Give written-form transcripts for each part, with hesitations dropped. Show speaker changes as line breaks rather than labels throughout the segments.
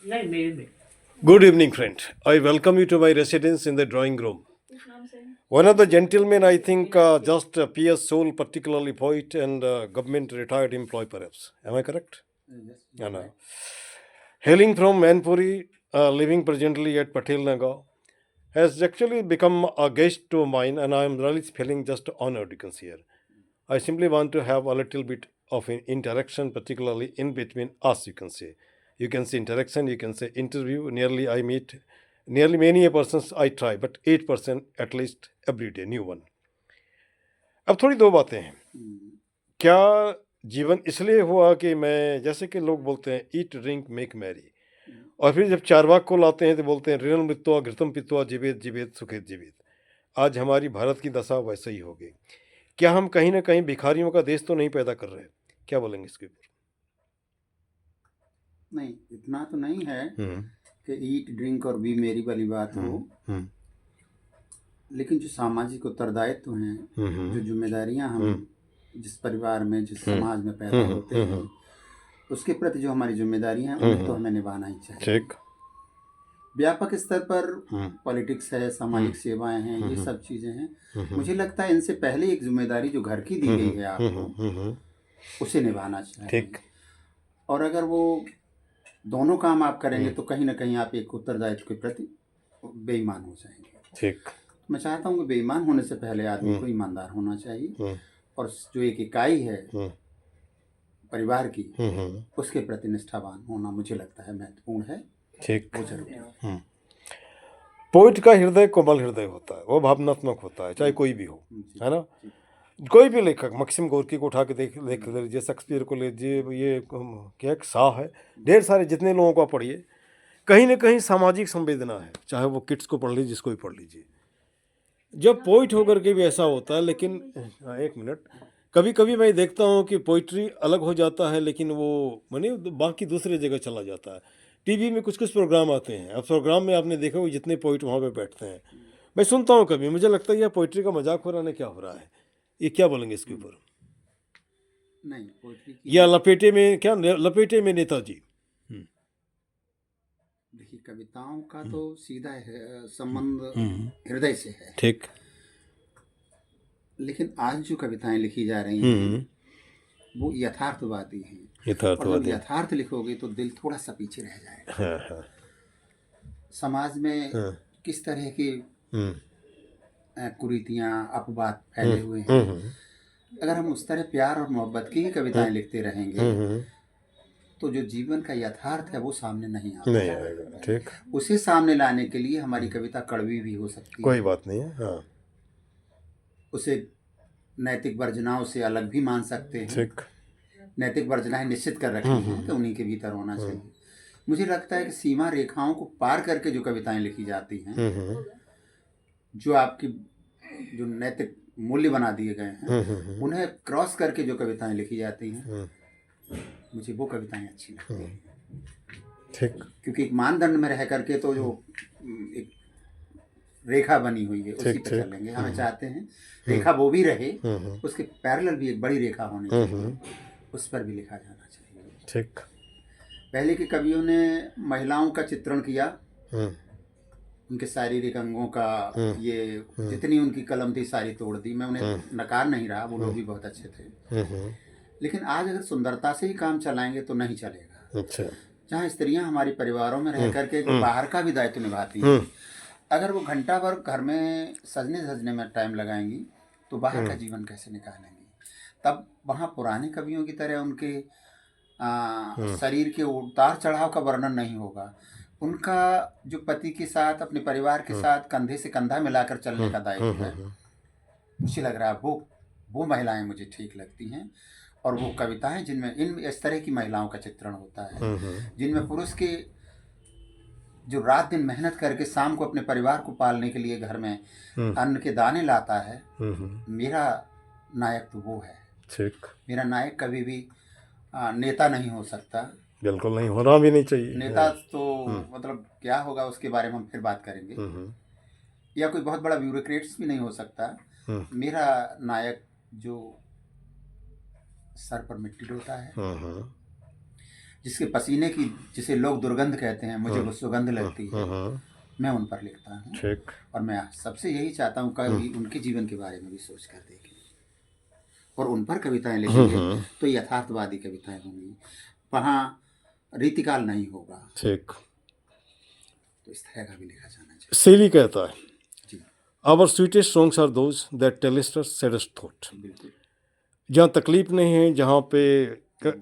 नहीं मेरे में।
Good evening, friend. I welcome you to my residence in the drawing room. One of the gentlemen, I think, just P.S. Soul, particularly poet and government retired employee, perhaps. Am I correct?
Yes,
Yeah,
you're
no.
right.
Hailing from Manpuri, living presently at Patel Nagar, has actually become a guest to mine, and I am really feeling just honored, you can see here. I simply want to have a little bit of an interaction, particularly in between us, you can say. You can say interaction, you can say interview. Nearly I meet, nearly many a persons I try, but 8% at least every day, new one. अब थोड़ी दो बातें हैं. क्या जीवन इसलिए हुआ कि मैं, जैसे कि लोग बोलते हैं ईट ड्रिंक मेक मैरी, और फिर जब चारवाक को लाते हैं तो बोलते हैं ऋणम मृत्वा घृतम पित्वा जीवेत जीवेत सुखेत जीवेत. आज हमारी भारत की दशा वैसे ही होगी. क्या हम कहीं ना कहीं भिखारियों का देश तो नहीं पैदा कर रहे? क्या बोलेंगे इसके ऊपर?
नहीं, इतना तो नहीं है कि ईट ड्रिंक और बी मेरी वाली बात हो, लेकिन जो सामाजिक उत्तरदायित्व हैं, जो जिम्मेदारियां हम जिस परिवार में, जिस समाज में पैदा होते हैं, उसके प्रति जो हमारी जिम्मेदारियां हैं उन्हें तो हमें निभाना ही चाहिए.
ठीक.
व्यापक स्तर पर पॉलिटिक्स है, सामाजिक सेवाएं हैं, ये सब चीजें हैं. मुझे लगता है इनसे पहले एक जिम्मेदारी जो घर की दी गई है आपको, उसे निभाना चाहिए.
ठीक.
और अगर वो दोनों काम आप करेंगे तो कहीं ना कहीं आप एक उत्तरदायित्व के प्रति बेईमान हो जाएंगे.
ठीक.
मैं चाहता हूँ कि बेईमान होने से पहले आदमी को ईमानदार होना चाहिए, और जो एक इकाई है परिवार की, उसके प्रति निष्ठावान होना मुझे लगता है महत्वपूर्ण है.
ठीक.
वो जरूरी है.
पोइट का हृदय कोमल हृदय होता है, वो भावनात्मक होता है, चाहे कोई भी हो, है ना. कोई भी लेखक, मक्सिम गोर्की को उठा के देख लीजिए, शेक्सपियर को लीजिए, ये क्या एक शाह है, ढेर सारे जितने लोगों को पढ़िए, कहीं ना कहीं सामाजिक संवेदना है. चाहे वो किड्स को पढ़ लीजिए, जिसको भी पढ़ लीजिए. जब पोइट होकर के भी ऐसा होता है, लेकिन एक मिनट, कभी कभी मैं देखता हूँ कि पोइट्री अलग हो जाता है, लेकिन वो माने बाकी दूसरे जगह चला जाता है. टीवी में कुछ कुछ प्रोग्राम आते हैं, अब प्रोग्राम में आपने देखा वो जितने पोइट वहाँ पे बैठते हैं, मैं सुनता हूँ, कभी मुझे लगता है यह पोइट्री का मजाक हो रहा है, क्या हो रहा है, ये क्या बोलेंगे इसके ऊपर?
नहीं, पोइट्री की
या लपेटे में, क्या लपेटे में नेताजी.
देखिए, कविताओं का तो सीधा संबंध हृदय से है.
ठीक.
लेकिन आज जो कविताएं लिखी जा रही हैं वो यथार्थवादी हैं. और जब यथार्थ लिखोगे तो दिल थोड़ा सा पीछे रह जाएगा. समाज में किस तरह की कुरीतियां, अपवाद फैले हुए हैं, अगर हम उस तरह प्यार और मोहब्बत की ही कविताएं लिखते रहेंगे तो जो जीवन का यथार्थ है वो सामने नहीं आएगा.
ठीक.
उसे सामने लाने के लिए हमारी कविता कड़वी भी हो सकती है,
कोई बात नहीं है. हाँ.
उसे नैतिक वर्जनाओं से अलग भी मान सकते हैं.
ठीक.
नैतिक वर्जनाएं निश्चित कर रखी हैं कि उन्हीं के भीतर होना चाहिए. मुझे लगता है कि सीमा रेखाओं को पार करके जो कविताएं लिखी जाती हैं, जो आपकी जो नैतिक मूल्य बना दिए गए हैं, उन्हें क्रॉस करके जो कविताएं लिखी जाती हैं, मुझे वो कविताएं अच्छी लगती हैं.
ठीक.
क्योंकि एक मानदंड में रह करके तो जो एक रेखा बनी हुई है उसी पर चलेंगे. हमें चाहते हैं रेखा वो भी रहे, उसके पैरेलल भी एक बड़ी रेखा होनी चाहिए, उस पर भी लिखा जाना चाहिए.
ठीक.
पहले के कवियों ने महिलाओं का चित्रण किया, उनके शारीरिक अंगों का, ये जितनी उनकी कलम थी सारी तोड़ दी. मैं उन्हें नकार नहीं रहा, वो लोग भी बहुत अच्छे थे. लेकिन आज अगर सुंदरता से ही काम चलाएंगे तो नहीं चलेगा.
अच्छा.
जहाँ स्त्रियां हमारी परिवारों में रह करके बाहर का भी दायित्व निभाती हैं, अगर वो घंटा भर घर में सजने धजने में टाइम लगाएंगी तो बाहर का जीवन कैसे निकालेंगी? तब वहाँ पुराने कवियों की तरह उनके शरीर के उतार चढ़ाव का वर्णन नहीं होगा. उनका जो पति के साथ, अपने परिवार के साथ कंधे से कंधा मिलाकर चलने का दायित्व है. मुझे लग रहा है वो महिलाएं मुझे ठीक लगती हैं, और वो कविताएं जिनमें इस तरह की महिलाओं का चित्रण होता है, जिनमें पुरुष के जो रात दिन मेहनत करके शाम को अपने परिवार को पालने के लिए घर में अन्न के दाने लाता है, मेरा नायक तो वो है.
ठीक.
मेरा नायक कभी भी नेता नहीं हो सकता.
बिल्कुल नहीं, होना भी नहीं चाहिए.
नेता तो मतलब क्या होगा उसके बारे में हम फिर बात करेंगे. या कोई बहुत बड़ा ब्यूरोक्रेट्स भी नहीं हो सकता. मेरा नायक जो सर पर मिट्टी ढोता है, जिसके पसीने की, जिसे लोग दुर्गंध कहते हैं, मुझे वो सुगंध लगती है,
हाँ,
मैं उन पर लिखता हूँ।
ठीक।
और मैं सबसे यही चाहता हूँ कभी उनके जीवन के बारे में भी सोच कर देखें और उन पर कविताएं लिखेंगे तो यथार्थवादी कविताएं होंगी, वहाँ रीतिकाल नहीं होगा।
ठीक।
तो इस तरह का भी लिखा जाना चाहिए।
शेली कहता है,
जी
our sweetest songs are those that tellest us saddest thought.
बिल्कुल।
जहाँ तकलीफ नहीं है, जहाँ पे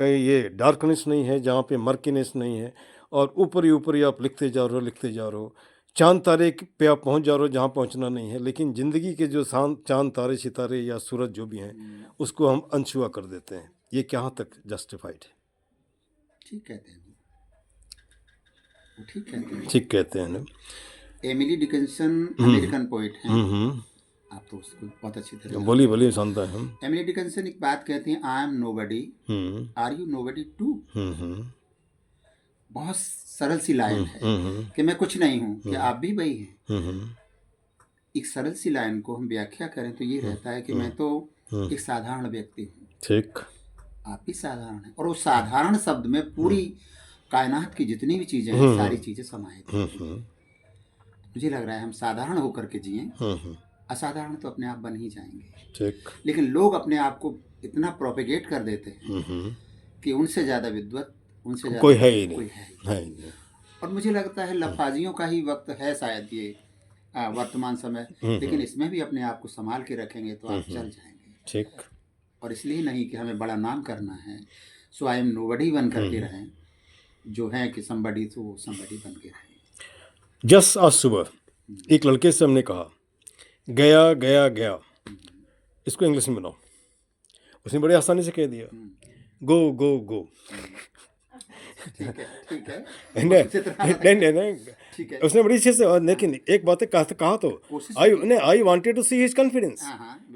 ये डार्कनेस नहीं है, जहाँ पे मर्कीनेस नहीं है, और ऊपर ही आप लिखते जा रहे हो, लिखते जा रहे हो, चांद तारे पे आप पहुँच जा रहे हो जहाँ पहुँचना नहीं है, लेकिन ज़िंदगी के जो चांद तारे सितारे या सूरज जो भी हैं उसको हम अनछुआ कर देते हैं। ये कहाँ तक जस्टिफाइड है?
ठीक कहते हैं वो, ठीक कहते हैं।
ठीक कहते हैं ना।
एमिली डिकिंसन अमेरिकन पोइट हैं, आप तो उसको बहुत अच्छी तरह
बोली बोली सुनता है हम।
एमिली डिकिंसन एक बात कहती हैं, I am nobody, are you nobody too. बहुत सरल सी लाइन है कि मैं कुछ नहीं हूँ, कि आप भी वही हैं। एक सरल सी लाइन को हम व्याख्या करें तो ये रहता है कि मैं तो एक साधारण व्यक्ति हूँ,
ठीक,
आप भी साधारण हैं, और उस साधारण शब्द में पूरी कायनात की जितनी भी चीजें हैं सारी चीजें समाहित हैं। मुझे लग रहा है हम साधारण होकर के जिए, असाधारण तो अपने आप बन ही जाएंगे।
ठीक।
लेकिन लोग अपने आप को इतना प्रोपेगेट कर देते हैं कि उनसे ज्यादा विद्वत, उनसे ज्यादा
कोई है ही नहीं,
कोई है ही
है ही नहीं।
और मुझे लगता है लफाजियों का ही वक्त है शायद ये वर्तमान समय, लेकिन इसमें भी अपने आप को संभाल के रखेंगे तो आप चल जाएंगे।
ठीक।
और इसलिए नहीं कि हमें बड़ा नाम करना है, सो आई एम नोबडी बन करके रहें, जो है कि समबडी तो वो समबडी बन के रहें।
जस्ट आज सुबह एक लड़के से हमने कहा गया गया गया, इसको इंग्लिश में बनाओ। उसने बड़ी आसानी से कह दिया गो गो गो।
ठीक है, ठीक है।
नहीं,
ठीक है।
उसने बड़ी अच्छे से, लेकिन एक बात कहा तो I wanted to see his confidence.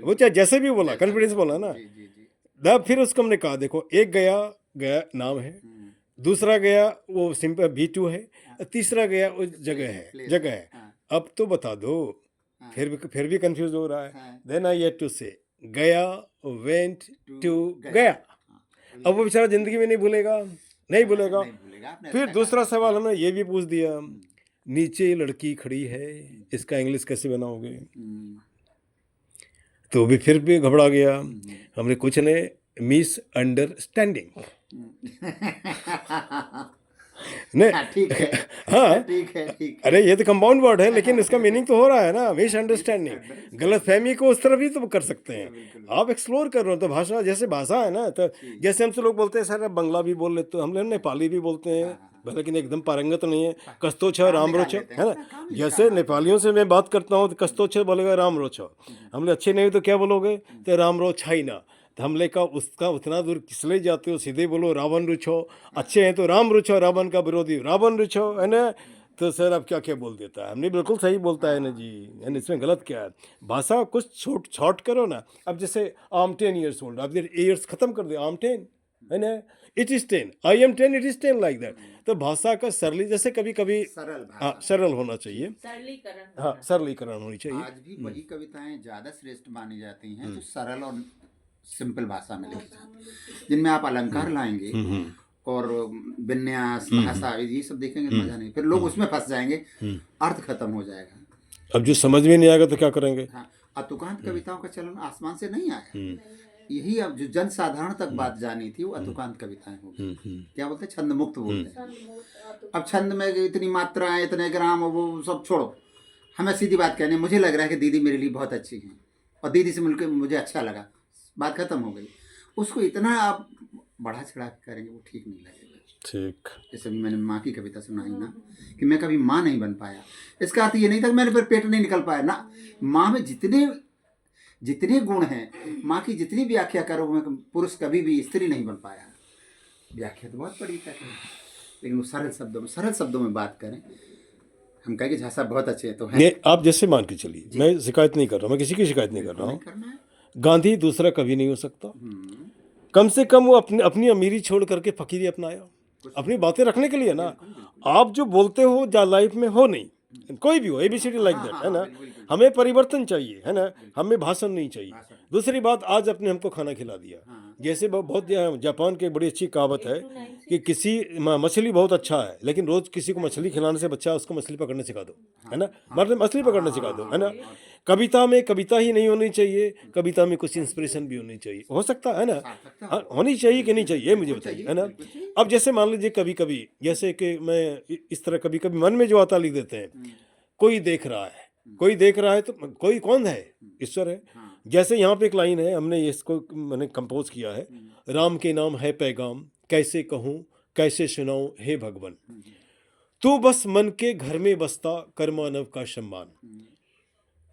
वो चाहे जैसे भी बोला, कॉन्फिडेंस बोला ना। तब फिर उसको हमने कहा देखो, एक गया गया नाम है, दूसरा गया वो सिंपल V2 है, तीसरा गया वो जगह है। अब तो बता दो, फिर भी कंफ्यूज हो रहा है। देन आई हैड टू से गया वेंट टू गया। अब वो बेचारा जिंदगी में नहीं भूलेगा। फिर दूसरा सवाल हमने ये भी पूछ दिया, नीचे लड़की खड़ी है, इसका इंग्लिश कैसे बनाओगे? तो भी फिर भी घबरा गया। हमने कुछ नहीं, मिस अंडरस्टैंडिंग। नहीं,
ठीक है।
हाँ,
ठीक है, ठीक है।
अरे ये तो कंपाउंड वर्ड है, लेकिन इसका मीनिंग तो हो रहा है ना, मिस अंडरस्टैंडिंग। गलत फहमी को उस तरह भी तो कर सकते हैं। आप एक्सप्लोर कर रहे हो तो भाषा, जैसे भाषा है ना, तो जैसे हमसे लोग बोलते हैं सर बंगला भी बोल लेते हो, हम लोग नेपाली भी बोलते हैं, लेकिन एकदम पारंगत नहीं है। कस्तोच राम रोच है ना, जैसे नेपालियों से मैं बात करता हूँ तो कस्तोच बोलेगा राम रोच। हम लोग अच्छे नहीं तो क्या बोलोगे? तो राम रोच है ना। तो हमने कहा उसका उतना दूर किस लिए जाते हो, सीधे बोलो रावण रुचो। अच्छे हैं तो राम रुचो, रावण का विरोधी रावण रुचो, है ना। तो सर अब क्या क्या बोल देता है? हमने बिल्कुल सही बोलता है ना जी, यानी इसमें गलत क्या है? भाषा कुछ छॉट करो ना। अब जैसे आई एम 10 years old, अब ईयर्स खत्म कर दिया, आई एम 10, है ना, it is 10, I am 10, it is 10, like that. तो भाषा का सरली, जैसे कभी कभी सरल होना चाहिए, सरलीकरण होनी चाहिए।
आज भी वही कविताएं ज्यादा श्रेष्ठ मानी जाती हैं जो सरल और सिंपल भाषा में लिखी जाती है, जिनमें आप अलंकार लाएंगे और विन्यास, भाषा, ये सब देखेंगे मजा नहीं, फिर लोग उसमें फंस जाएंगे, अर्थ खत्म हो जाएगा।
अब जो समझ में नहीं आएगा तो क्या करेंगे?
हाँ, अतुकांत कविताओं का चलन आसमान से नहीं आया, यही अब जो जन साधारण तक बात जानी थी वो अतुकांत कविताएं हो गई। क्या बोलते हैं, छंद मुक्त बोलते हैं। अब छंद में इतनी मात्राएं, इतने ग्राम, वो सब छोड़ो, हमें सीधी बात कहनी, मुझे लग रहा है कि दीदी मेरे लिए बहुत अच्छी है और दीदी से मिलकर मुझे अच्छा लगा, बात खत्म हो गई। उसको इतना आप बढ़ा चढ़ा के करेंगे वो ठीक नहीं लगेगा।
ठीक।
जैसे भी मैंने माँ की कविता सुनाई ना, कि मैं कभी माँ नहीं बन पाया, इसका अर्थ ये नहीं था कि मैंने फिर पेट नहीं निकल पाया ना। माँ में जितने गुण हैं, माँ की जितनी व्याख्या करो, मैं पुरुष कभी भी स्त्री नहीं बन पाया। व्याख्या तो बहुत बड़ी करते हैं, लेकिन वो सरल शब्दों में बात करें। हम कहेंगे झा साहब बहुत अच्छे हैं तो हैं।
आप जैसे मान के चलिए, मैं शिकायत नहीं कर रहा हूँ, मैं किसी की शिकायत नहीं कर रहा हूँ। गांधी दूसरा कभी नहीं हो सकता। कम से कम वो अपनी अमीरी छोड़ करके फकीरी अपनाया, अपनी बातें रखने के लिए ना। आप जो बोलते हो जा लाइफ में हो नहीं, कोई भी हो, ABCD लाइक दैट, है ना। हमें परिवर्तन चाहिए, है ना, हमें भाषण नहीं चाहिए। दूसरी बात, आज आपने हमको खाना खिला दिया, जैसे बहुत जापान की एक बड़ी अच्छी कहावत है कि किसी मछली बहुत अच्छा है, लेकिन रोज किसी को मछली खिलाने से बच्चा उसको मछली पकड़ने सिखा दो, है ना, मतलब मछली पकड़ने सिखा दो, है ना। कविता में कविता ही नहीं होनी चाहिए, कविता में कुछ इंस्पिरेशन भी होनी चाहिए, हो सकता है ना। हाँ, होनी चाहिए कि नहीं चाहिए, ये मुझे बताइए, है ना। अब जैसे मान लीजिए कभी कभी जैसे कि मैं इस तरह कभी कभी मन में जो आता लिख देते हैं, कोई देख रहा है, कोई देख रहा है तो कोई कौन है, ईश्वर है। जैसे यहाँ पे एक लाइन है, हमने इसको मैंने कंपोज किया है, राम के नाम है पैगाम, कैसे कहूँ कैसे सुनाऊं हे भगवान, तू बस मन के घर में बसता कर मानव का सम्मान।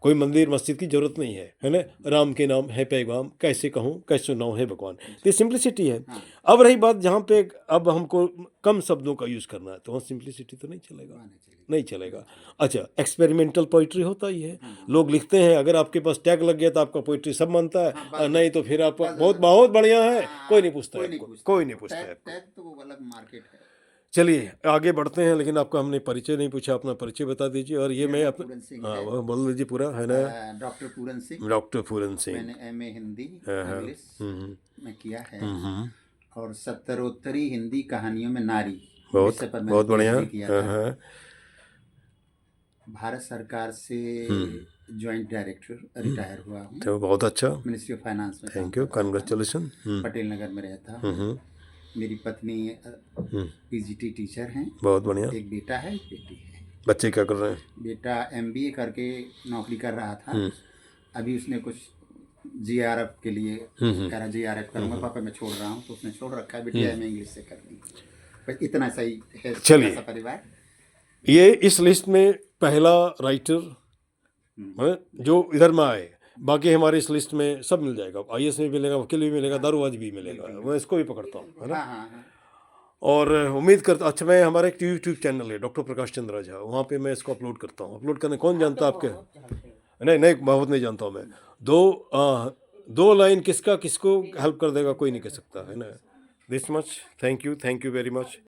कोई मंदिर मस्जिद की जरूरत नहीं है ना। राम के नाम है पैगाम, कैसे कहूँ कैसे सुनाऊं हे भगवान। तो सिंप्लिसिटी है। अब रही बात जहाँ पे अब हमको कम शब्दों का यूज करना है, तो वहाँ सिंप्लिसिटी तो नहीं चलेगा, नहीं चलेगा। अच्छा, एक्सपेरिमेंटल पोइट्री होता ही है, लोग लिखते हैं, अगर आपके पास टैग लग गया तो आपका पोइट्री सब मानता है, और नहीं तो फिर आपका बहुत बहुत बढ़िया है, कोई नहीं पूछता है, कोई नहीं पूछता है।
तो वो अलग मार्केट है।
चलिए आगे बढ़ते हैं, लेकिन आपका हमने परिचय नहीं पूछा, अपना परिचय बता दीजिए। और ये मैं
पूरन सिंह
हाँ
है।
वो बोल लीजिए पूरा, है ना।
डॉक्टर पूरन सिंह।
डॉक्टर पूरन सिंह।
मैंने MA हिंदी
हाँ,
इंग्लिश में किया है,
हम्म,
और 70 हिंदी कहानियों में नारी
बहुत
विषय पर मैंने
बहुत बढ़िया।
PhD किया था।
हाँ,
भारत सरकार से ज्वाइंट डायरेक्टर रिटायर हुआ हूँ,
तो बहुत अच्छा,
मिनिस्ट्री ऑफ फाइनेंस में।
Thank you, congratulation.
Patel Nagar में रहता हूँ। मेरी पत्नी PGT टीचर हैं,
बहुत बढ़िया।
एक बेटा है, एक बेटी है।
बच्चे क्या कर रहे हैं?
बेटा MBA करके नौकरी कर रहा था, अभी उसने कुछ GRF के लिए कह रहा GRF करूँगा पापा, मैं छोड़ रहा हूँ, तो उसने छोड़ रखा है। बेटी MA इंग्लिश से कर दी। बस इतना सही है।
चलिए।
ऐसा परिवार
ये इस लिस्ट में पहला राइटर जो इधर में आए, बाकी हमारे इस लिस्ट में सब मिल जाएगा, IAS में भी मिलेगा, वकील भी मिलेगा, दारूबाज भी मिलेगा, मैं इसको भी पकड़ता हूँ, है ना।
हाँ।
और उम्मीद करता, अच्छा मैं हमारा एक यूट्यूब चैनल है डॉक्टर प्रकाश चंद्र झा, वहाँ पे मैं इसको अपलोड करता हूँ। अपलोड करने कौन जानता है आपके? नहीं नहीं, बहुत नहीं जानता हूँ मैं। दो लाइन किसको हेल्प कर देगा कोई नहीं कह सकता, है ना। This much, thank you very much.